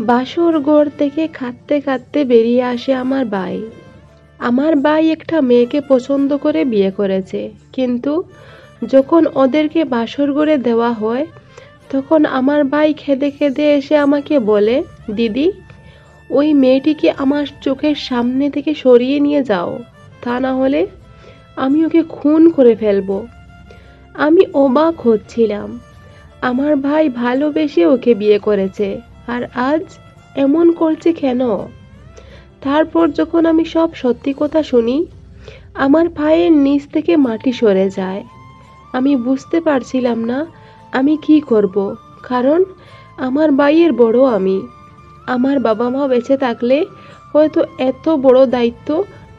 বাসর ঘর থেকে কাঁদতে কাঁদতে বেরিয়ে আসে আমার ভাই। আমার ভাই একটা মেয়েকে পছন্দ করে বিয়ে করেছে, কিন্তু যখন ওদেরকে বাসর ঘরে দেওয়া হয় তখন আমার ভাই খেদে খেদে এসে আমাকে বলে, দিদি, ওই মেয়েটিকে আমার চোখের সামনে থেকে সরিয়ে নিয়ে যাও, তা না হলে আমি ওকে খুন করে ফেলবো। আমি অবাক হচ্ছিলাম, আমার ভাই ভালোবেসে ওকে বিয়ে করেছে, আর আজ এমন করছে কেন? তারপর যখন আমি সব সত্যি কথা শুনি, আমার ভাইয়ের নিচ থেকে মাটি সরে যায়। আমি বুঝতে পারছিলাম না আমি কি করব, কারণ আমার ভাইয়ের বড় আমি। আমার বাবা মা বেঁচে থাকলে হয়তো এত বড় দায়িত্ব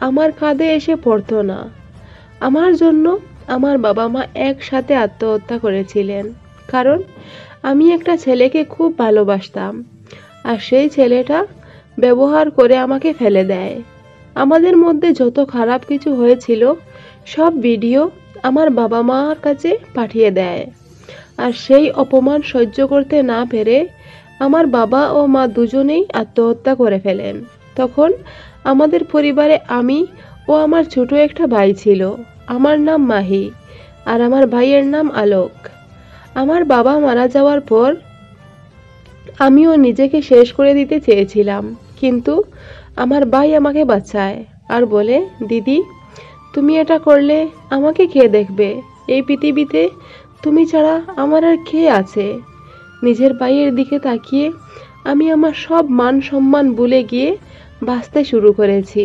আমার কাঁধে এসে পড়তো না। আমার জন্য আমার বাবা মা একসাথে আত্মহত্যা করেছিলেন, কারণ আমি একটা ছেলেকে খুব ভালোবাসতাম, আর সেই ছেলেটা ব্যবহার করে আমাকে ফেলে দেয়। আমাদের মধ্যে যত খারাপ কিছু হয়েছিল সব ভিডিও আমার বাবা মার কাছে পাঠিয়ে দেয়, আর সেই অপমান সহ্য করতে না পেরে আমার বাবা ও মা দুজনেই আত্মহত্যা করে ফেলেন। তখন আমাদের পরিবারে আমি ও আমার ছোট একটা ভাই ছিল। আমার নাম মাহি, আর আমার ভাইয়ের নাম আলোক। আমার বাবা মারা যাওয়ার পর আমিও নিজেকে শেষ করে দিতে চেয়েছিলাম, কিন্তু আমার ভাই আমাকে বাঁচায় আর বলে, দিদি, তুমি এটা করলে আমাকে কে দেখবে? এই পৃথিবীতে তুমি ছাড়া আমার আর কে আছে? নিজের ভাইয়ের দিকে তাকিয়ে আমি আমার সব মান সম্মান ভুলে গিয়ে বাঁচতে শুরু করেছি।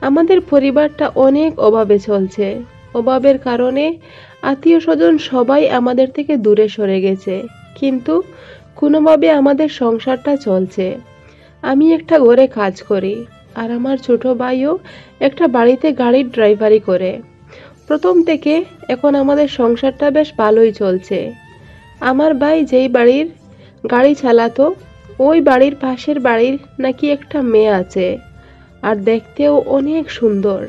আমাদের পরিবারটা অনেক অভাবে চলছে। অভাবের কারণে আত্মীয় স্বজন সবাই আমাদের থেকে দূরে সরে গেছে, কিন্তু কোনোভাবে আমাদের সংসারটা চলছে। আমি একটা ঘরে কাজ করি, আর আমার ছোট ভাইও একটা বাড়িতে গাড়ির ড্রাইভারি করে। প্রথম থেকে এখন আমাদের সংসারটা বেশ ভালোই চলছে। আমার ভাই যেই বাড়ির গাড়ি চালাতো, ওই বাড়ির পাশের বাড়ির নাকি একটা মেয়ে আছে, আর দেখতেও অনেক সুন্দর।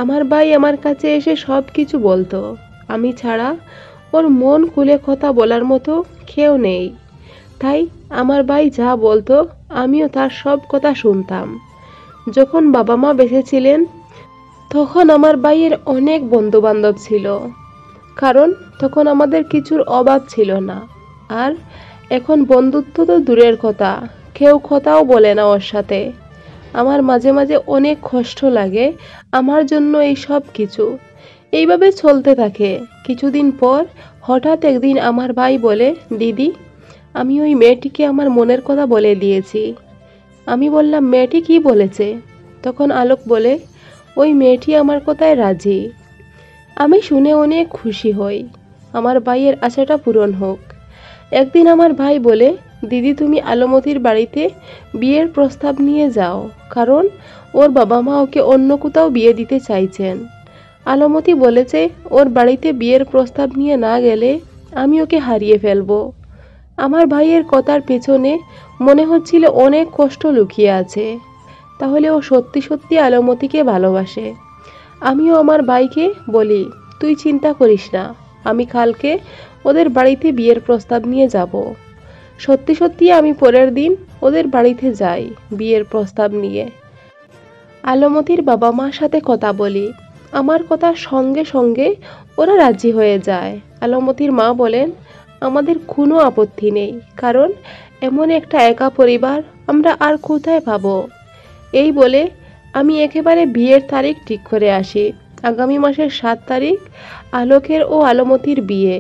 আমার ভাই আমার কাছে এসে সব কিছু বলতো, আমি ছাড়া ওর মন খুলে কথা বলার মতো কেউ নেই। তাই আমার ভাই যা বলতো আমিও তার সব কথা শুনতাম। যখন বাবা মা বেঁচে ছিলেন তখন আমার ভাইয়ের অনেক বন্ধু বান্ধব ছিল, কারণ তখন আমাদের কিছুর অভাব ছিল না। আর এখন বন্ধুত্ব তো দূরের কথা, কেউ কথাও বলে না ওর সাথে। আমার মাঝে মাঝে অনেক কষ্ট লাগে আমার জন্য এই সব কিছু। এইভাবে চলতে থাকে। কিছুদিন পর হঠাৎ একদিন আমার ভাই বলে, দিদি, আমি ওই মেয়েটিকে আমার মনের কথা বলে দিয়েছি। আমি বললাম, মেয়েটি কি বলেছে? তখন আলোক বলে, ওই মেয়েটি আমার কথায় রাজি। আমি শুনে অনেক খুশি হই, আমার ভাইয়ের আশাটা পূরণ হোক। একদিন আমার ভাই বলে, দিদি, তুমি আলমতির বাড়িতে বিয়ের প্রস্তাব নিয়ে যাও, কারণ ওর বাবা মা ওকে অন্য কোথাও বিয়ে দিতে চাইছেন। আলমতি বলেছে ওর বাড়িতে বিয়ের প্রস্তাব নিয়ে না গেলে আমি ওকে হারিয়ে ফেলবো। আমার ভাইয়ের কথার পেছনে মনে হচ্ছিল অনেক কষ্ট লুকিয়ে আছে। তাহলে ও সত্যি সত্যি আলমতিকে ভালোবাসে। আমিও আমার ভাইকে বলি, তুই চিন্তা করিস না, আমি কালকে ওদের বাড়িতে বিয়ের প্রস্তাব নিয়ে যাব। সত্যি সত্যি আমি পরের দিন ওদের বাড়িতে যাই বিয়ের প্রস্তাব নিয়ে। আলমতির বাবা মার সাথে কথা বলি, আমার কথার সঙ্গে সঙ্গে ওরা রাজি হয়ে যায়। আলমতির মা বলেন, আমাদের কোনো আপত্তি নেই, কারণ এমন একটা একা পরিবার আমরা আর কোথায় পাবো। এই বলে আমি একেবারে বিয়ের তারিখ ঠিক করে আসি। আগামী মাসের 7 তারিখ আলোকের ও আলমতির বিয়ে।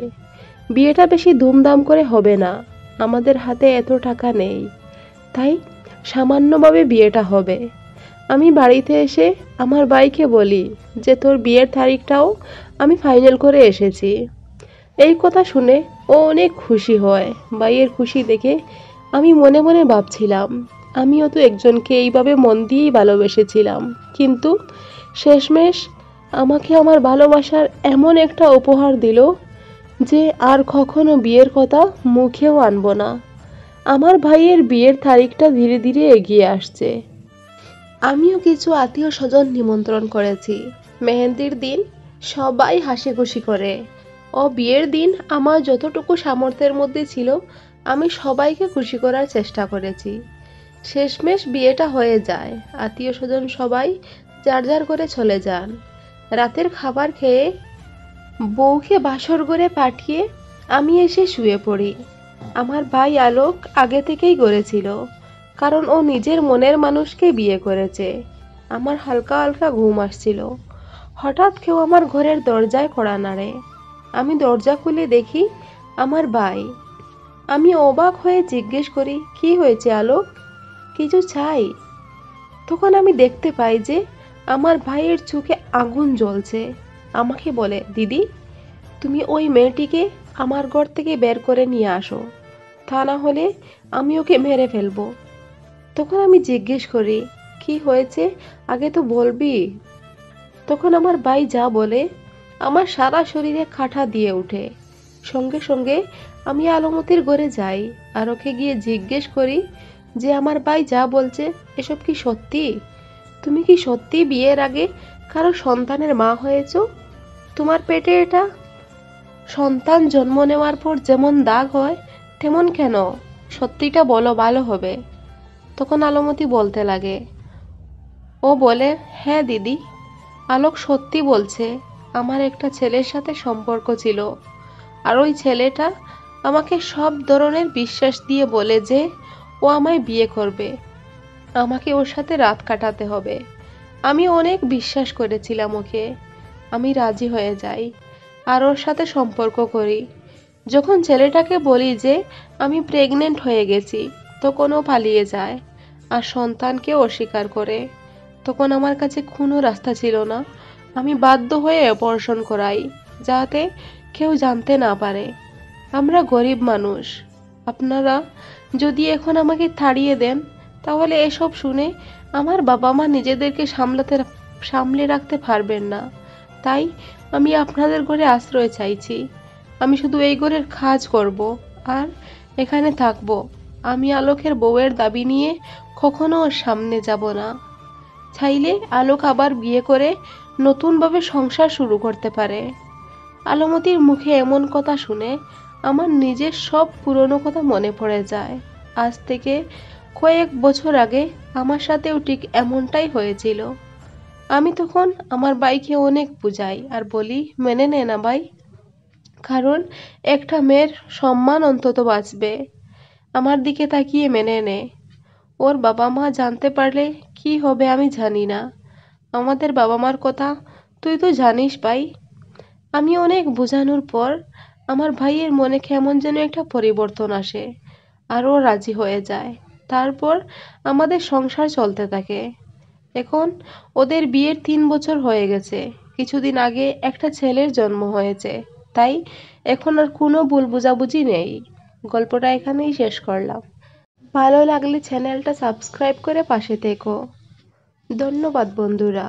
বিয়েটা বেশি ধুমধাম করে হবে না, আমাদের হাতে এত টাকা নেই, তাই সামান্যভাবে বিয়েটা হবে। আমি বাড়িতে এসে আমার ভাইকে বলি যে তোর বিয়ের তারিখটাও আমি ফাইনাল করে এসেছি। এই কথা শুনে ও অনেক খুশি হয়। ভাইয়ের খুশি দেখে আমি মনে মনে ভাবছিলাম, আমিও তো একজনকে এইভাবে মন দিয়েই ভালোবেসেছিলাম, কিন্তু শেষমেশ আমাকে আমার ভালোবাসার এমন একটা উপহার দিল যে আর কখনো বিয়ের কথা মুখেও আনবো না। আমার ভাইয়ের বিয়ের তারিখটা ধীরে ধীরে এগিয়ে আসছে। আমিও কিছু আত্মীয় স্বজন নিমন্ত্রণ করেছি। মেহেন্দির দিন সবাই হাসি খুশি করে। ও বিয়ের দিন আমার যতটুকু সামর্থ্যের মধ্যে ছিল আমি সবাইকে খুশি করার চেষ্টা করেছি। শেষমেশ বিয়েটা হয়ে যায়। আত্মীয় স্বজন সবাই যার যার করে চলে যান। রাতের খাবার খেয়ে বউকে বাসর ঘরে পাঠিয়ে আমি এসে শুয়ে পড়ি। আমার ভাই আলোক আগে থেকেই গড়েছিল, কারণ ও নিজের মনের মানুষকে বিয়ে করেছে। আমার হালকা হালকা ঘুম আসছিল। হঠাৎ কেউ আমার ঘরের দরজায় কড়া নাড়ে। আমি দরজা খুলে দেখি আমার ভাই। আমি অবাক হয়ে জিজ্ঞেস করি, কি হয়েছে আলোক, কিছু চাই? তখন আমি দেখতে পাই যে আমার ভাইয়ের চোখে আগুন জ্বলছে। আমাকে বলে, দিদি, তুমি ওই মেয়েটিকে আমার ঘর থেকে বের করে নিয়ে আসো, তা না হলে আমি ওকে মেরে ফেলবো। তখন আমি জিজ্ঞেস করি, কি হয়েছে, আগে তো বলবি। তখন আমার ভাই যা বলে, আমার সারা শরীরে কাঁটা দিয়ে ওঠে। সঙ্গে সঙ্গে আমি আলমতির ঘরে যাই আর ওকে গিয়ে জিজ্ঞেস করি যে আমার ভাই যা বলছে এসব কি সত্যি? তুমি কি সত্যি বিয়ের আগে কারো সন্তানের মা হয়েছো? তোমার পেটে এটা সন্তান জন্ম নেওয়ার পর যেমন দাগ হয় তেমন কেন? সত্যিটা বলো, ভালো হবে। তখন আলমতি বলতে লাগে, ও বলে, হ্যাঁ দিদি, আলোক সত্যি বলছে। আমার একটা ছেলের সাথে সম্পর্ক ছিল, আর ওই ছেলেটা আমাকে সব ধরনের বিশ্বাস দিয়ে বলে যে ও আমায় বিয়ে করবে, আমাকে ওর সাথে রাত কাটাতে হবে। আমি অনেক বিশ্বাস করেছিলাম ওকে। আমি রাজি হয়ে যাই আর ওর সাথে সম্পর্ক করি। যখন ছেলেটাকে বলি যে আমি প্রেগনেন্ট হয়ে গেছি, তখন ও পালিয়ে যায় আর সন্তানকে অস্বীকার করে। তখন আমার কাছে কোনো রাস্তা ছিল না। আমি বাধ্য হয়ে অপারেশন করাই, যাতে কেউ জানতে না পারে। আমরা গরিব মানুষ। আপনারা যদি এখন আমাকে তাড়িয়ে দেন, তাহলে এসব শুনে আমার বাবা মা নিজেদেরকে সামলে রাখতে পারবেন না। তাই আমি আপনাদের ঘরে আশ্রয় চাইছি। আমি শুধু এই ঘরের কাজ করব আর এখানে থাকব। আমি আলোকের বউয়ের দাবি নিয়ে কখনো ওর সামনে যাব না। চাইলে আলোক আবার বিয়ে করে নতুনভাবে সংসার শুরু করতে পারে। আলমতির মুখে এমন কথা শুনে আমার নিজের সব পুরনো কথা মনে পড়ে যায়। আজ থেকে কয়েক বছর আগে আমার সাথেও ঠিক এমনটাই হয়েছিল। আমি তখন আমার ভাইকে অনেক বুঝাই আর বলি, মেনে নে না ভাই, কারণ একটা মেয়ের সম্মান অন্তত বাঁচবে। আমার দিকে তাকিয়ে মেনে নে। ওর বাবা মা জানতে পারলে কি হবে আমি জানি না। আমাদের বাবা মার কথা তুই তো জানিস ভাই। আমি অনেক বোঝানোর পর আমার ভাইয়ের মনে কেমন যেন একটা পরিবর্তন আসে আর ও রাজি হয়ে যায়। তারপর আমাদের সংসার চলতে থাকে। এখন ওদের বিয়ের 3 বছর হয়ে গেছে। কিছুদিন আগে একটা ছেলের জন্ম হয়েছে। তাই এখন আর কোনো ভুল বোঝাবুঝি নেই। গল্পটা এখানেই শেষ করলাম। ভালো লাগলে চ্যানেলটা সাবস্ক্রাইব করে পাশে থেকো। ধন্যবাদ বন্ধুরা।